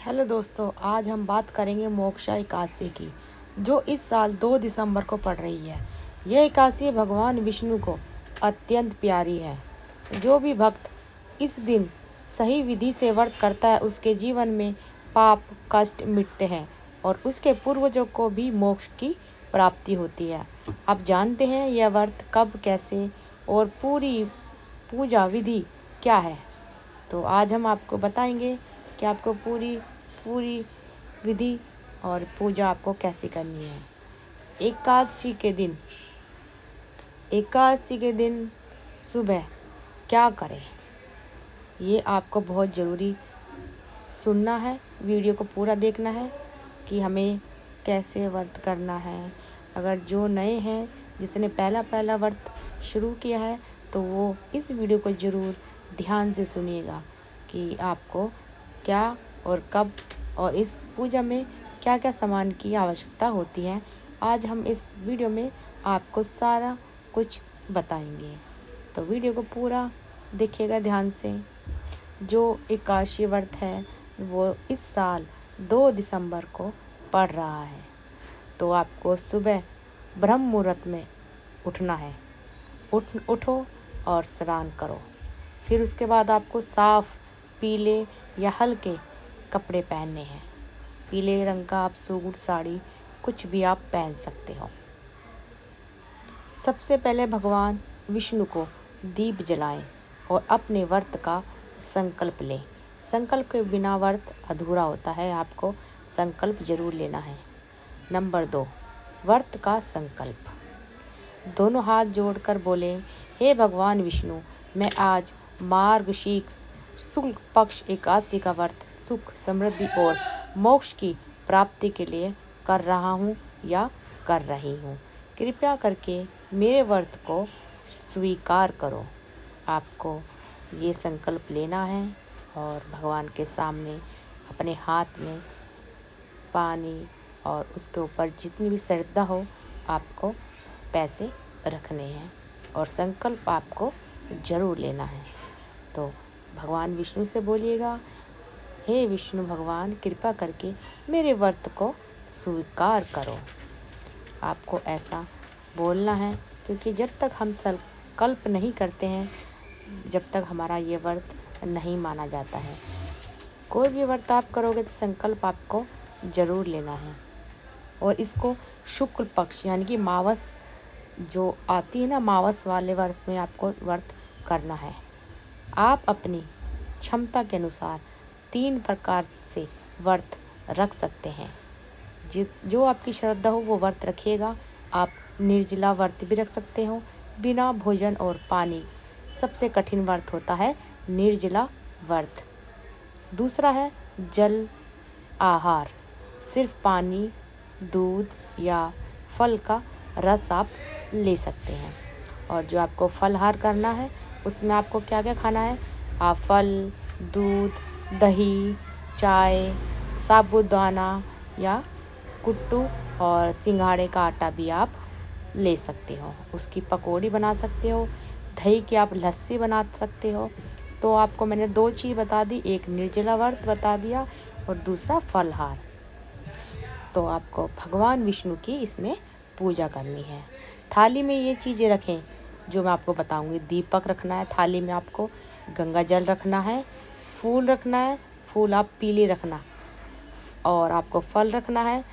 Hello दोस्तों, आज हम बात करेंगे मोक्षा एकादशी की, जो इस साल 2 दिसंबर को पड़ रही है। यह एकादशी भगवान विष्णु को अत्यंत प्यारी है। जो भी भक्त इस दिन सही विधि से व्रत करता है, उसके जीवन में पाप कष्ट मिटते हैं और उसके पूर्वजों को भी मोक्ष की प्राप्ति होती है। अब जानते हैं यह व्रत कब, कैसे और पूरी पूजा विधि क्या है। तो आज हम आपको बताएंगे कि आपको पूरी पूरी विधि और पूजा आपको कैसे करनी है। एकादशी के दिन सुबह क्या करें, ये आपको बहुत ज़रूरी सुनना है। वीडियो को पूरा देखना है कि हमें कैसे व्रत करना है। अगर जो नए हैं, जिसने पहला व्रत शुरू किया है, तो वो इस वीडियो को ज़रूर ध्यान से सुनिएगा कि आपको क्या और कब और इस पूजा में क्या क्या सामान की आवश्यकता होती है। आज हम इस वीडियो में आपको सारा कुछ बताएंगे, तो वीडियो को पूरा देखिएगा ध्यान से। जो एकादशी व्रत है वो इस साल 2 दिसंबर को पड़ रहा है, तो आपको सुबह ब्रह्म मुहूर्त में उठना है। उठो और स्नान करो। फिर उसके बाद आपको साफ पीले या हल्के कपड़े पहनने हैं। पीले रंग का आप सूट साड़ी कुछ भी आप पहन सकते हो। सबसे पहले भगवान विष्णु को दीप जलाएं और अपने व्रत का संकल्प लें। संकल्प के बिना व्रत अधूरा होता है, आपको संकल्प जरूर लेना है। नंबर 2, व्रत का संकल्प। दोनों हाथ जोड़कर बोलें, हे भगवान विष्णु, मैं आज मार्गशीर्ष शुक्ल पक्ष एकादशी का व्रत सुख समृद्धि और मोक्ष की प्राप्ति के लिए कर रहा हूँ या कर रही हूँ। कृपया करके मेरे व्रत को स्वीकार करो। आपको ये संकल्प लेना है और भगवान के सामने अपने हाथ में पानी और उसके ऊपर जितनी भी श्रद्धा हो आपको पैसे रखने हैं और संकल्प आपको ज़रूर लेना है। तो भगवान विष्णु से बोलिएगा, हे विष्णु भगवान, कृपा करके मेरे व्रत को स्वीकार करो। आपको ऐसा बोलना है, क्योंकि जब तक हम संकल्प नहीं करते हैं, जब तक हमारा ये व्रत नहीं माना जाता है। कोई भी व्रत आप करोगे तो संकल्प आपको ज़रूर लेना है। और इसको शुक्ल पक्ष यानी कि मावस जो आती है ना, मावस वाले व्रत में आपको व्रत करना है। आप अपनी क्षमता के अनुसार 3 प्रकार से व्रत रख सकते हैं। जो आपकी श्रद्धा हो वो व्रत रखिएगा। आप निर्जला व्रत भी रख सकते हो, बिना भोजन और पानी। सबसे कठिन व्रत होता है निर्जला व्रत। दूसरा है जल आहार, सिर्फ पानी, दूध या फल का रस आप ले सकते हैं। और जो आपको फलाहार करना है, उसमें आपको क्या क्या खाना है, आप फल, दूध, दही, चाय, साबूदाना या कुट्टू और सिंघाड़े का आटा भी आप ले सकते हो। उसकी पकौड़ी बना सकते हो, दही की आप लस्सी बना सकते हो। तो आपको मैंने 2 चीज़ बता दी, एक निर्जला व्रत बता दिया और दूसरा फलाहार। तो आपको भगवान विष्णु की इसमें पूजा करनी है। थाली में ये चीज़ें रखें जो मैं आपको बताऊंगी। दीपक रखना है, थाली में आपको गंगा जल रखना है, फूल रखना है, फूल आप पीले रखना, और आपको फल रखना है,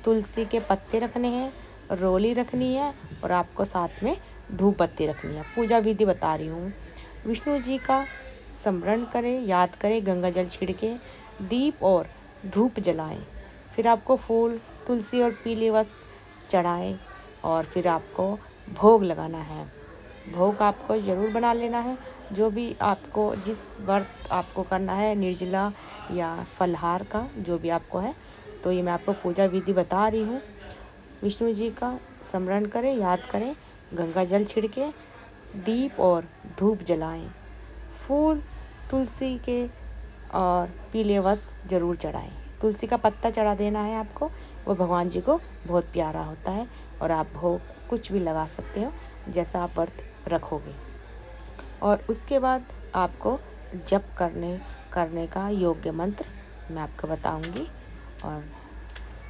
तुलसी के पत्ते रखने हैं, रोली रखनी है और आपको साथ में धूप बत्ती रखनी है। पूजा विधि बता रही हूँ। विष्णु जी का स्मरण करें, याद करें, गंगा जल छिड़के, दीप और धूप जलाएं। फिर आपको फूल, तुलसी और पीले वस्त्र चढ़ाएं और फिर आपको भोग लगाना है। भोग आपको ज़रूर बना लेना है। जो भी आपको जिस व्रत आपको करना है, निर्जला या फलाहार का, जो भी आपको है। तो ये मैं आपको पूजा विधि बता रही हूँ। विष्णु जी का स्मरण करें, याद करें, गंगा जल छिड़के, दीप और धूप जलाएं, फूल, तुलसी के और पीले वस्त्र जरूर चढ़ाएं। तुलसी का पत्ता चढ़ा देना है आपको, वो भगवान जी को बहुत प्यारा होता है। और आप भोग कुछ भी लगा सकते हो जैसा आप व्रत रखोगे। और उसके बाद आपको जप करने का योग्य मंत्र मैं आपको बताऊंगी। और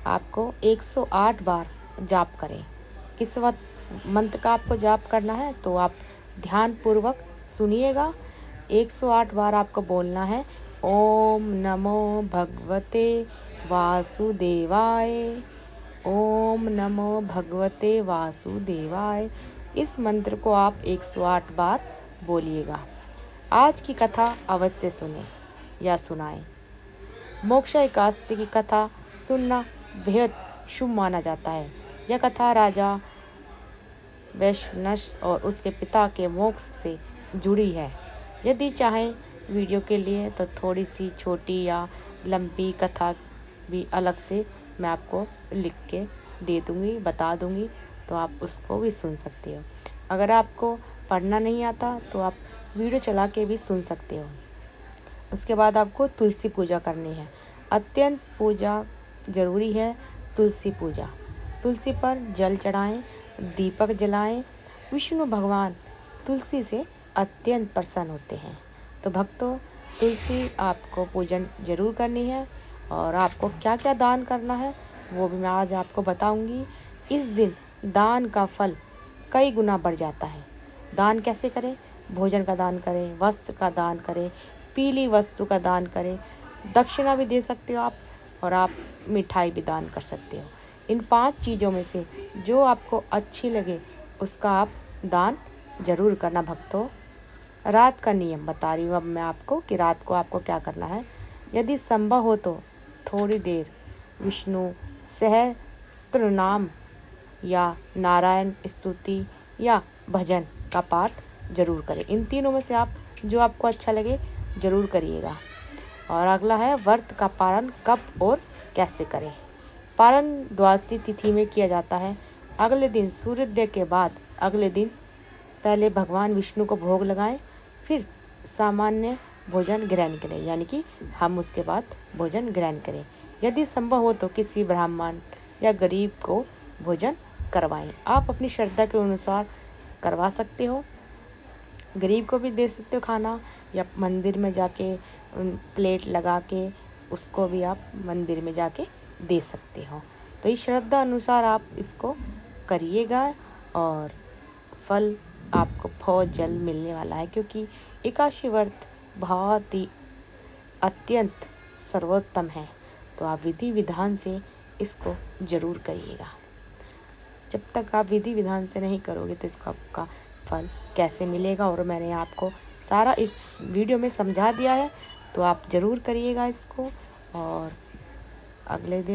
आपको 108 बार जाप करें। किस वक्त मंत्र का आपको जाप करना है तो आप ध्यानपूर्वक सुनिएगा। 108 बार आपको बोलना है, ओम नमो भगवते वासुदेवाय, ओम नमो भगवते वासुदेवाय। इस मंत्र को आप 108 बार बोलिएगा। आज की कथा अवश्य सुने या सुनाएं। मोक्ष एकादशी की कथा सुनना बेहद शुभ माना जाता है। यह कथा राजा वैश्वानस और उसके पिता के मोक्ष से जुड़ी है। यदि चाहें वीडियो के लिए तो थोड़ी सी छोटी या लंबी कथा भी अलग से मैं आपको लिख के दे दूँगी, बता दूँगी, तो आप उसको भी सुन सकते हो। अगर आपको पढ़ना नहीं आता तो आप वीडियो चला के भी सुन सकते हो। उसके बाद आपको तुलसी पूजा करनी है। अत्यंत पूजा ज़रूरी है तुलसी पूजा। तुलसी पर जल चढ़ाएं, दीपक जलाएं। विष्णु भगवान तुलसी से अत्यंत प्रसन्न होते हैं। तो भक्तों, तुलसी आपको पूजन जरूर करनी है। और आपको क्या क्या दान करना है वो भी मैं आज आपको बताऊंगी। इस दिन दान का फल कई गुना बढ़ जाता है। दान कैसे करें? भोजन का दान करें, वस्त्र का दान करें, पीली वस्तु का दान करें, दक्षिणा भी दे सकते हो आप, और आप मिठाई भी दान कर सकते हो। इन 5 चीज़ों में से जो आपको अच्छी लगे उसका आप दान जरूर करना भक्तों। रात का नियम बता रही हूँ अब मैं आपको कि रात को आपको क्या करना है। यदि संभव हो तो थोड़ी देर विष्णु सहस्त्र नाम या नारायण स्तुति या भजन का पाठ जरूर करें। इन तीनों में से आप जो आपको अच्छा लगे जरूर करिएगा। और अगला है व्रत का पालन कब और कैसे करें। पालन द्वादशी तिथि में किया जाता है। अगले दिन सूर्योदय के बाद अगले दिन पहले भगवान विष्णु को भोग लगाएं, फिर सामान्य भोजन ग्रहण करें, यानी कि हम उसके बाद भोजन ग्रहण करें। यदि संभव हो तो किसी ब्राह्मण या गरीब को भोजन करवाएं। आप अपनी श्रद्धा के अनुसार करवा सकते हो। गरीब को भी दे सकते हो खाना, या मंदिर में जाके प्लेट लगा के उसको भी आप मंदिर में जाके दे सकते हो। तो इस श्रद्धा अनुसार आप इसको करिएगा और फल आपको बहुत जल्द मिलने वाला है, क्योंकि एकादशी व्रत बहुत ही अत्यंत सर्वोत्तम है। तो आप विधि विधान से इसको ज़रूर करिएगा। जब तक आप विधि विधान से नहीं करोगे तो इसको आपका फल कैसे मिलेगा। और मैंने आपको सारा इस वीडियो में समझा दिया है, तो आप ज़रूर करिएगा इसको। और अगले दिन